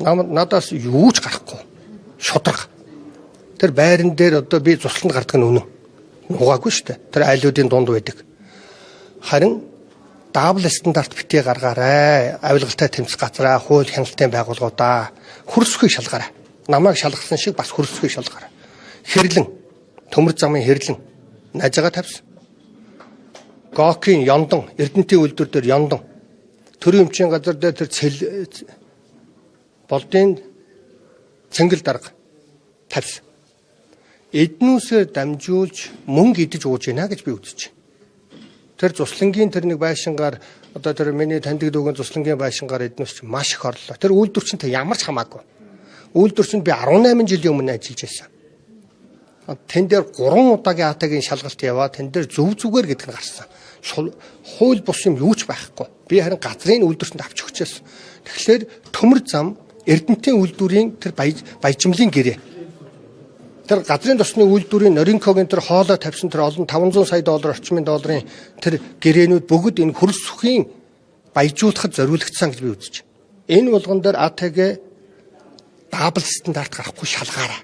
Надаас юу ч гарахгүй. Шудраг. Тэр байран дээр одоо би цусланд гардаг нь үнэн. Нугаагүй шүү дээ. Тэр айлуудын дунд байдаг. Харин даабл стандарт битгий гаргаарай. Авилгалтай тэмцэх газраа, хууль хяналтын байгууллагуудаа хөрсгөхийг шалгаарай. Намайг шалгасан шиг бас хөрсгөхийг шалгаарай. Хэрлэн, төмөр замын хэрлэн найзаагаа тавьсан. Гокийн Ёндон, Эрдэнэтийн үйлдвэр дээр Ёндон. Төрийн өмчийн газар дээр тэр болдын цэнгэл дарга тавьсан. Эднүүсээр дамжуулж мөнгө идэж ууж гинэ гэж би үзэж байна. Тэр Цуслангийн тэр нэг байшингаар одоо тэр миний таньдаг дүүгэн Цуслангийн байшингаар эднүүс чинь маш их орлоо. Тэр үйлдвэрчтэй ямар ч хамаагүй. Үйлдвэрчэнд би 18 жилийн өмнө ажиллаж байсан. Тэн дээр 3 удаагийн АТГ-ийн шалгалт яваа. Тэн дээр зөв зүгээр гэдэг нь гарсан. Хууль бус юм юу ч байхгүй. Би харин газрын үйлдвэрчэнд авч өгчээсэн. Тэгэхээр төмөр зам Эрдэнэтийн үйлдвэрийн тэр баяжмлын гэрээ. Тэр газрын тосны үйлдвэрийн Норинкогийн тэр хоолой тавьсан тэр олон 500 сая доллар орчмын долларын тэр гэрээнүүд бүгд энэ хөрсөхийн баяжуулахад зориулагдсан гэж би үзэж байна. Энэ болгон дээр АТГ даабл стандарт гарахгүй шалгаарай.